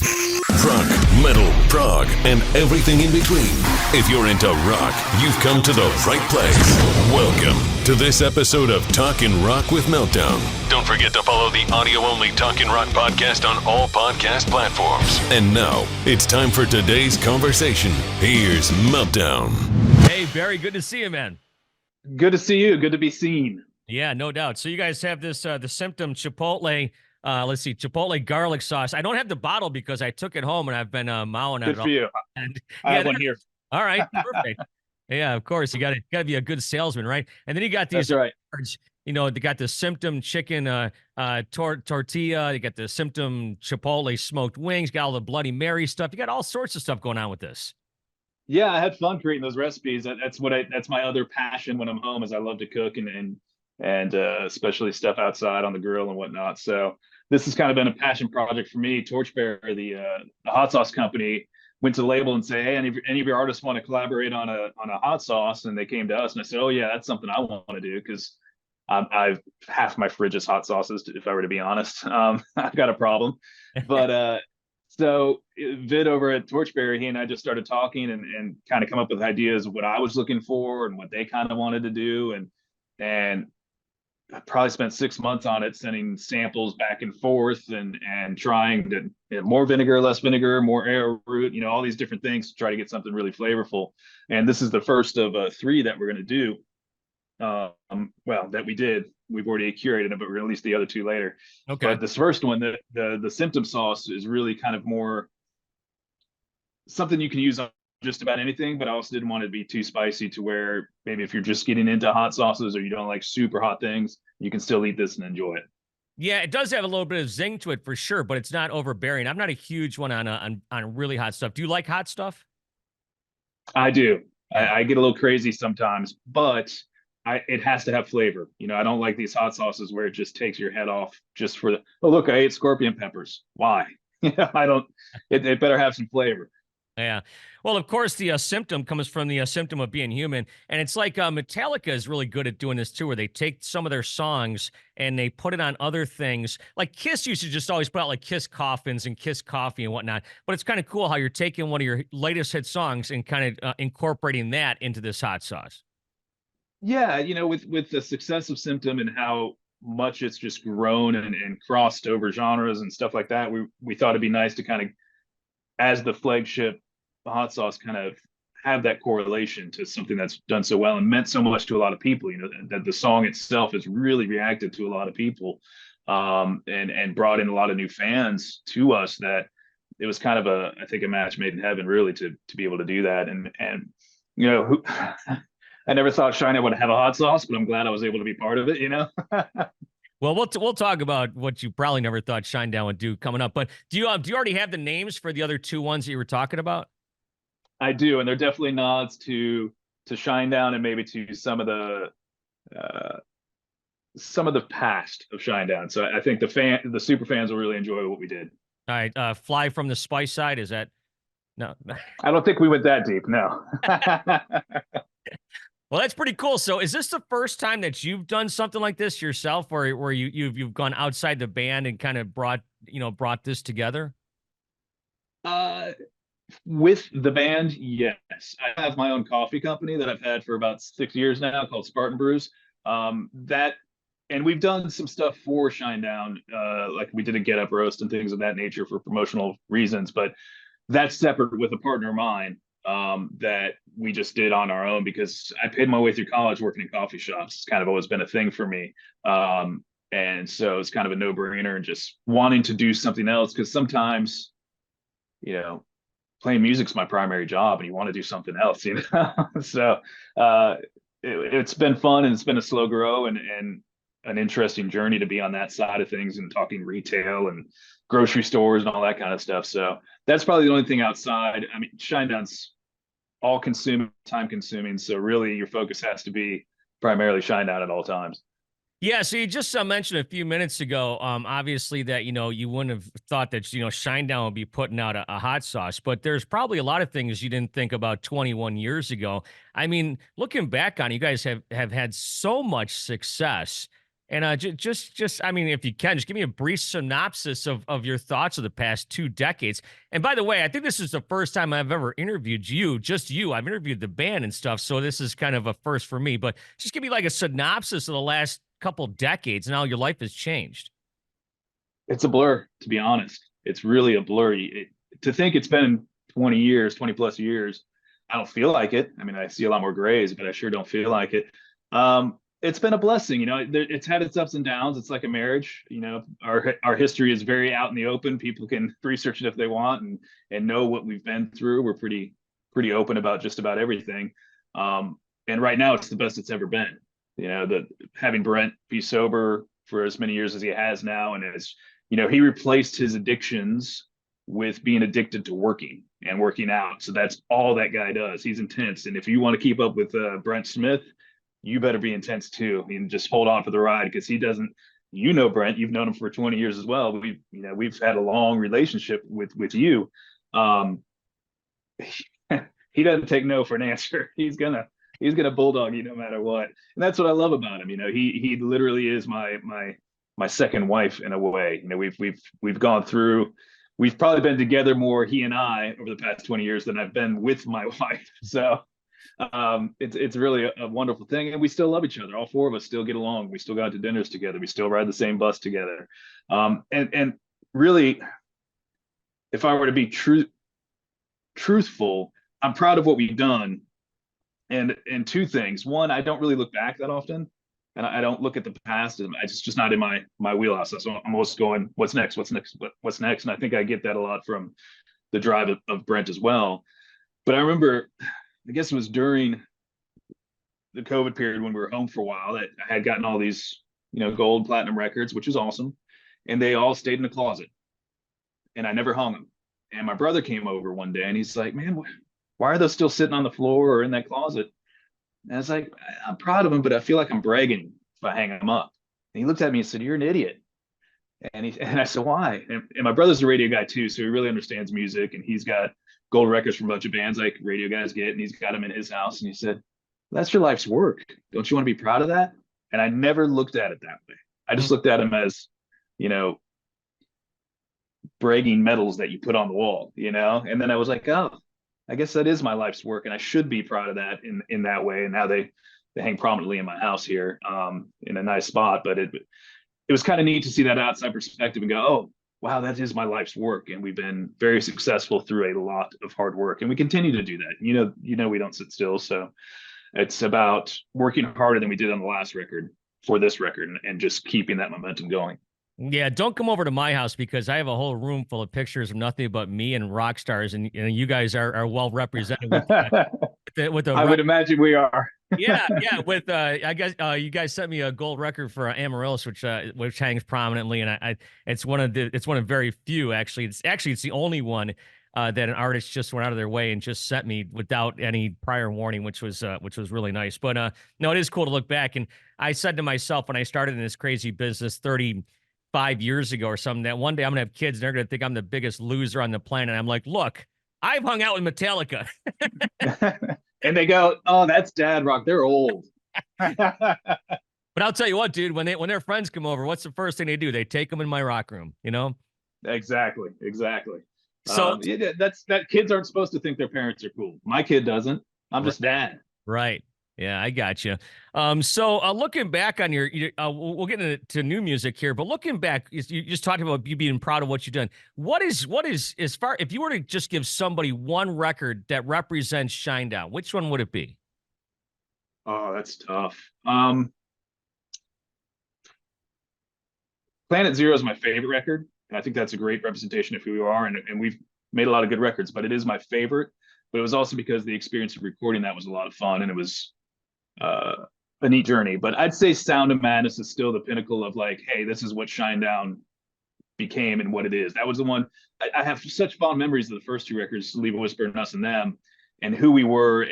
Rock, metal, prog, and everything in between. If you're into rock, you've come to the right place. Welcome to this episode of Talkin Rock with Meltdown. Don't forget to follow the audio-only Talkin Rock podcast on all podcast platforms. And now, it's time for today's conversation. Here's Meltdown. Hey, Barry, good to see you, man. Good to see you. Good to be seen. Yeah, no doubt. So you guys have this, the Symptom Chipotle, Chipotle garlic sauce. I don't have the bottle because I took it home and I've been mowing on it. Good for you. And, I have one here. All right, perfect. Yeah, of course. You got to be a good salesman, right? And then you got these, That's right. you know, they got the Symptom chicken tortilla. You got the Symptom Chipotle smoked wings. Got all the Bloody Mary stuff. You got all sorts of stuff going on with this. Yeah, I had fun creating those recipes. That's my other passion when I'm home is I love to cook and especially stuff outside on the grill and whatnot. So this has kind of been a passion project for me. Torchbearer, the hot sauce company, went to the label and say, hey, any of your artists want to collaborate on a hot sauce? And they came to us and I said, oh yeah, that's something I want to do because I've half my fridge is hot sauces. If I were to be honest, I've got a problem. But so Vid over at Torchbearer, he and I just started talking and kind of come up with ideas of what I was looking for and what they kind of wanted to do. And I probably spent 6 months on it, sending samples back and forth and trying to more vinegar, less vinegar, more arrowroot, all these different things to try to get something really flavorful. And this is the first of 3 that we're going to do. That we did. We've already curated it, but we're going to release the other 2 later. Okay. But this first one, the Symptom sauce is really kind of more something you can use on just about anything, but I also didn't want it to be too spicy to where maybe if you're just getting into hot sauces or you don't like super hot things, you can still eat this and enjoy it. Yeah, it does have a little bit of zing to it for sure, but it's not overbearing. I'm not a huge one on really hot stuff. Do you like hot stuff? I do. I get a little crazy sometimes, but it has to have flavor. I don't like these hot sauces where it just takes your head off just for oh, look, I ate scorpion peppers. Why? I don't, it better have some flavor. Yeah. Well, of course, the Symptom comes from the symptom of being human. And it's like Metallica is really good at doing this too, where they take some of their songs and they put it on other things. Like Kiss used to just always put out like Kiss Coffins and Kiss Coffee and whatnot. But it's kind of cool how you're taking one of your latest hit songs and kind of incorporating that into this hot sauce. Yeah. With the success of Symptom and how much it's just grown and crossed over genres and stuff like that, we thought it'd be nice to kind of, as the flagship hot sauce, kind of have that correlation to something that's done so well and meant so much to a lot of people. That the song itself has really reacted to a lot of people, and brought in a lot of new fans to us. That it was kind of I think a match made in heaven, really, to be able to do that. And I never thought Shinedown would have a hot sauce, but I'm glad I was able to be part of it. Well, we'll talk about what you probably never thought Shinedown would do coming up. But do you already have the names for the other 2 ones that you were talking about? I do, and they're definitely nods to Shinedown and maybe to some of the past of Shinedown. So I think the super fans will really enjoy what we did. All right, Fly from the Spice Side, is that no? I don't think we went that deep. No. Well, that's pretty cool. So is this the first time that you've done something like this yourself, where you've gone outside the band and kind of brought this together? With the band, yes. I have my own coffee company that I've had for about 6 years now called Spartan Brews. And we've done some stuff for Shinedown, like we did a Get Up roast and things of that nature for promotional reasons, but that's separate with a partner of mine. That we just did on our own because I paid my way through college working in coffee shops. It's kind of always been a thing for me. And so it's kind of a no-brainer and just wanting to do something else because sometimes, playing music's my primary job and you want to do something else, So it's been fun and it's been a slow grow and an interesting journey to be on that side of things and talking retail and grocery stores and all that kind of stuff. So that's probably the only thing outside. I mean, Shinedown's all consuming, time consuming. So really your focus has to be primarily Shinedown at all times. Yeah, so you just mentioned a few minutes ago, obviously that, you wouldn't have thought that, Shinedown would be putting out a hot sauce, but there's probably a lot of things you didn't think about 21 years ago. I mean, looking back on it, you guys have had so much success And just, I mean, if you can, just give me a brief synopsis of your thoughts of the past 2 decades. And by the way, I think this is the first time I've ever interviewed you, just you. I've interviewed the band and stuff, so this is kind of a first for me. But just give me like a synopsis of the last couple decades and how your life has changed. It's a blur, to be honest. It's really a blur. To think it's been 20 years, 20 plus years, I don't feel like it. I mean, I see a lot more grays, but I sure don't feel like it. It's been a blessing, it's had its ups and downs. It's like a marriage. Our history is very out in the open. People can research it if they want and know what we've been through. We're pretty open about just about everything. And right now it's the best it's ever been. Having Brent be sober for as many years as he has now, and as he replaced his addictions with being addicted to working and working out. So that's all that guy does. He's intense. And if you want to keep up with Brent Smith, you better be intense too. And just hold on for the ride, because he doesn't, Brent, you've known him for 20 years as well. We've had a long relationship with you. He doesn't take no for an answer. He's gonna bulldog you no matter what. And that's what I love about him. He literally is my second wife in a way. We've gone through, we've probably been together more, he and I, over the past 20 years than I've been with my wife. So it's really a wonderful thing. And we still love each other. All four of us still get along. We still go out to dinners together. We still ride the same bus together. And really, if I were to be truthful, I'm proud of what we've done. And two things. One, I don't really look back that often. And I don't look at the past. It's just not in my wheelhouse. So I'm always going, what's next? What's next? What's next? And I think I get that a lot from the drive of Brent as well. But I remember, I guess it was during the COVID period when we were home for a while, that I had gotten all these, gold platinum records, which was awesome. And they all stayed in the closet. And I never hung them. And my brother came over one day and he's like, man, why are those still sitting on the floor or in that closet? And I was like, I'm proud of them, but I feel like I'm bragging if I hang them up. And he looked at me and said, you're an idiot. And I said, why? And my brother's a radio guy too, so he really understands music, and he's got gold records from a bunch of bands like radio guys get, and he's got them in his house. And he said, that's your life's work. Don't you want to be proud of that? And I never looked at it that way. I just looked at them as, bragging medals that you put on the wall, And then I was like, oh, I guess that is my life's work, and I should be proud of that in that way. And now they hang prominently in my house here, in a nice spot. But it was kind of neat to see that outside perspective and go, oh, wow, that is my life's work. And we've been very successful through a lot of hard work, and we continue to do that. We don't sit still. So it's about working harder than we did on the last record for this record, and just keeping that momentum going. Yeah, don't come over to my house, because I have a whole room full of pictures of nothing but me and rock stars, and you guys are well represented with the I would imagine we are. yeah. With I guess you guys sent me a gold record for Amaryllis, which hangs prominently, and it's one of very few actually. It's the only one that an artist just went out of their way and just sent me without any prior warning, which was really nice. But no, it is cool to look back. And I said to myself when I started in this crazy business 35 years ago or something, that one day I'm gonna have kids and they're gonna think I'm the biggest loser on the planet. I'm like, look, I've hung out with Metallica. And they go, oh, that's dad rock. They're old. But I'll tell you what, dude, when their friends come over, what's the first thing they do? They take them in my rock room, Exactly. So that kids aren't supposed to think their parents are cool. My kid doesn't. I'm just dad. Right. Yeah, I got you. So looking back on we'll get into new music here, but looking back, you just talked about you being proud of what you've done. What is if you were to just give somebody one record that represents Shinedown, which one would it be? Oh, that's tough. Planet Zero is my favorite record, and I think that's a great representation of who we are, and we've made a lot of good records, but it is my favorite. But it was also because the experience of recording that was a lot of fun, and it was a neat journey. But I'd say Sound of Madness is still the pinnacle of like, hey, this is what Shinedown became and what it is. That was the one. I have such fond memories of the first two records, Leave a Whisper and Us and Them, and who we were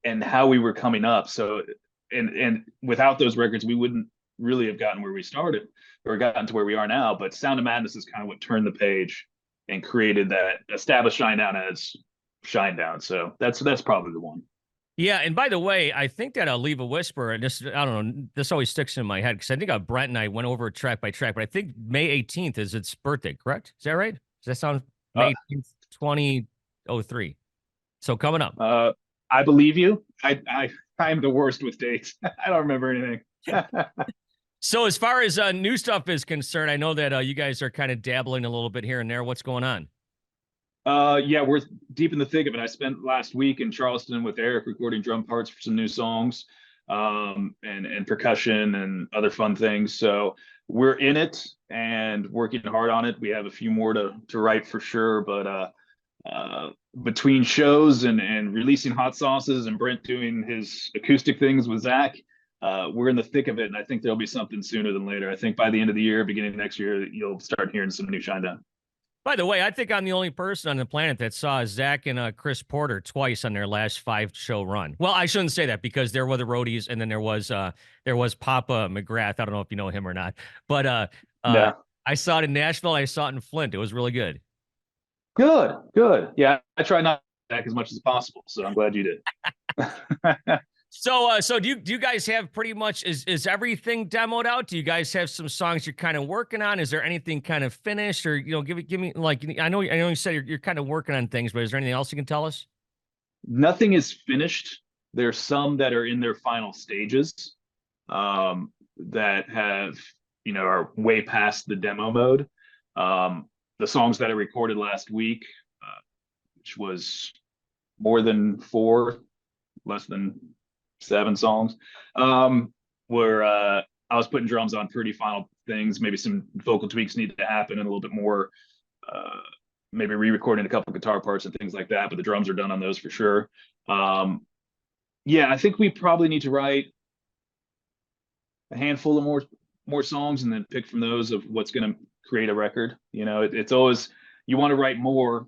and how we were coming up. So and without those records, we wouldn't really have gotten where we started or gotten to where we are now. But Sound of Madness is kind of what turned the page and created that, established Shinedown as Shinedown. So that's probably the one. Yeah, and by the way, I think that Leave a Whisper, and this, I don't know, this always sticks in my head because I think Brent and I went over it track by track, but I think May 18th is its birthday, correct? Is that right? Does that sound Uh, May 18th, 2003? So coming up. uh, I believe you. I'm the worst with dates. I don't remember anything. So as far as new stuff is concerned, I know that you guys are kind of dabbling a little bit here and there. What's going on? Yeah, we're deep in the thick of it. I spent last week in Charleston with Eric recording drum parts for some new songs, and percussion and other fun things. So we're in it and working hard on it. We have a few more to write for sure, but between shows and releasing hot sauces and Brent doing his acoustic things with Zach, we're in the thick of it, and I think there'll be something sooner than later. I think by the end of the year, beginning of next year, you'll start hearing some new Shinedown. By the way, I think I'm the only person on the planet that saw Zach and Chris Porter twice on their last 5-show run. Well, I shouldn't say that because there were the roadies, and then there was Papa McGrath. I don't know if you know him or not, but Yeah. I saw it in Nashville. I saw it in Flint. It was really good. Good. Yeah, I try not to back as much as possible, so I'm glad you did. So do you guys have pretty much is everything demoed out? Do you guys have some songs you're kind of working on? Is there anything kind of finished, or give me like I know you said you're kind of working on things, but is there anything else you can tell us? Nothing is finished. There's some that are in their final stages, that have are way past the demo mode. The songs that I recorded last week, which was more than 4, less than 7 songs, where I was putting drums on pretty final things. Maybe some vocal tweaks need to happen and a little bit more, maybe re-recording a couple guitar parts and things like that, but the drums are done on those for sure. Yeah, I think we probably need to write a handful of more songs and then pick from those of what's going to create a record. It's always, you want to write more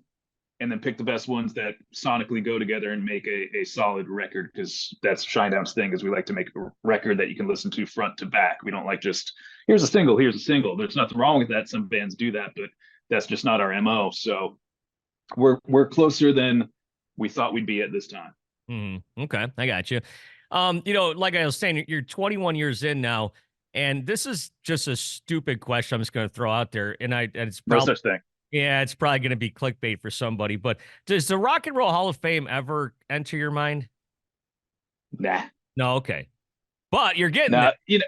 and then pick the best ones that sonically go together and make a solid record, because that's Shinedown's thing, is we like to make a record that you can listen to front to back. We don't like just here's a single. There's nothing wrong with that. Some bands do that, but that's just not our MO. So we're closer than we thought we'd be at this time. Okay, I got you. Like I was saying, you're 21 years in now, and this is just a stupid question I'm just going to throw out there, and it's probably, no such thing. Yeah, it's probably going to be clickbait for somebody, but does the Rock and Roll Hall of Fame ever enter your mind? Nah. No, okay. But you're getting it.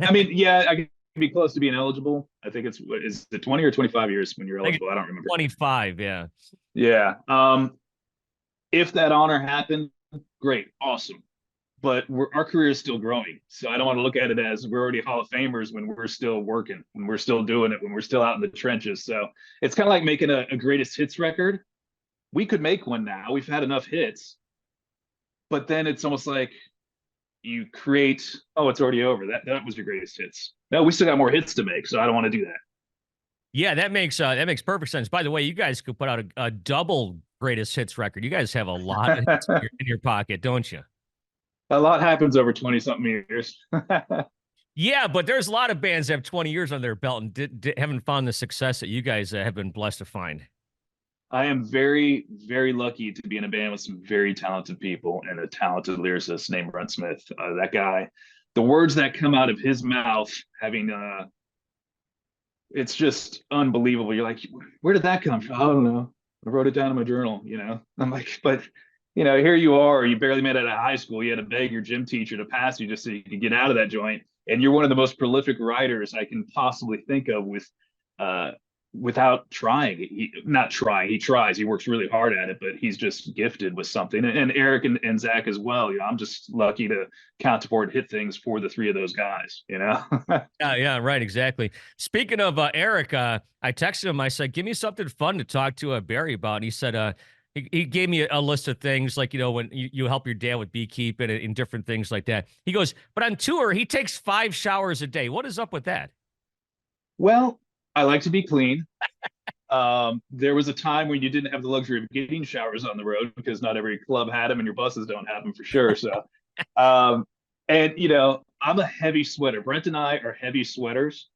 I mean, yeah, I can be close to being eligible. I think is it 20 or 25 years when you're eligible? I don't remember. 25, yeah. Yeah. If that honor happened, great, awesome. But our career is still growing. So I don't want to look at it as we're already Hall of Famers when we're still working, when we're still doing it, when we're still out in the trenches. So it's kind of like making a greatest hits record. We could make one now. We've had enough hits. But then it's almost like you create, it's already over. That was your greatest hits. No, we still got more hits to make. So I don't want to do that. Yeah, that makes perfect sense. By the way, you guys could put out a double greatest hits record. You guys have a lot in your pocket, don't you? A lot happens over 20-something years. Yeah, but there's a lot of bands that have 20 years on their belt and haven't found the success that you guys have been blessed to find. I am very, very lucky to be in a band with some very talented people and a talented lyricist named Brent Smith. That guy, the words that come out of his mouth, it's just unbelievable. You're like, where did that come from? I don't know. I wrote it down in my journal, I'm like, but here you are, you barely made it out of high school. You had to beg your gym teacher to pass you just so you could get out of that joint. And you're one of the most prolific writers I can possibly think of without trying. He tries. He works really hard at it, but he's just gifted with something. And Eric and Zach as well. I'm just lucky to count to 4 and hit things for the 3 of those guys, Yeah, right, exactly. Speaking of Eric, I texted him. I said, give me something fun to talk to Barry about. And he said, he gave me a list of things like, when you help your dad with beekeeping and different things like that. He goes, but on tour, he takes 5 showers a day. What is up with that? Well, I like to be clean. There was a time when you didn't have the luxury of getting showers on the road because not every club had them and your buses don't have them for sure. So, and I'm a heavy sweater. Brent and I are heavy sweaters.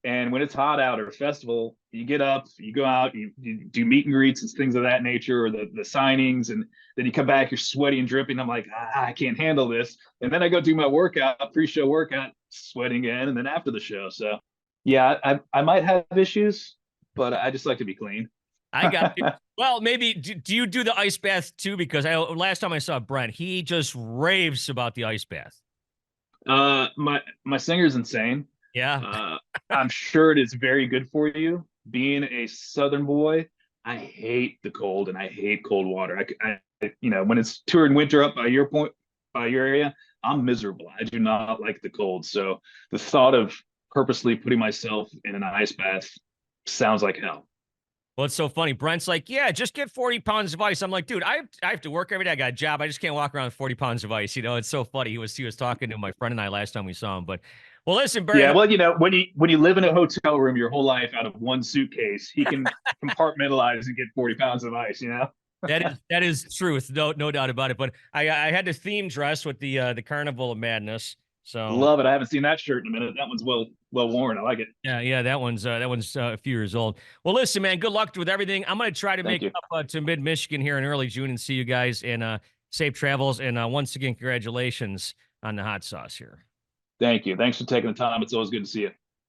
And when it's hot out or a festival, you get up, you go out, you do meet and greets and things of that nature, or the signings, and then you come back, you're sweaty and dripping. I'm like, I can't handle this. And then I go do my workout, pre-show workout, sweating in, and then after the show. So yeah, I might have issues, but I just like to be clean. I got you. Well, maybe do you do the ice bath too? Because last time I saw Brent, he just raves about the ice bath. My singer's insane. Yeah. I'm sure it is very good for you. Being a Southern boy, I hate the cold and I hate cold water. When it's touring winter up by your area, I'm miserable. I do not like the cold. So the thought of purposely putting myself in an ice bath sounds like hell. Well, it's so funny. Brent's like, yeah, just get 40 pounds of ice. I'm like, dude, I have to work every day. I got a job. I just can't walk around with 40 pounds of ice. It's so funny. He was talking to my friend and I last time we saw him. But well, listen, Barry. Yeah, well, when you live in a hotel room your whole life out of one suitcase, he can compartmentalize and get 40 pounds of ice. That is truth. No doubt about it. But I had the theme dress with the Carnival of Madness. So love it. I haven't seen that shirt in a minute. That one's well worn. I like it. Yeah. That one's a few years old. Well, listen, man. Good luck with everything. I'm gonna try to make it up to mid Michigan here in early June and see you guys. And safe travels. And once again, congratulations on the hot sauce here. Thank you. Thanks for taking the time. It's always good to see you.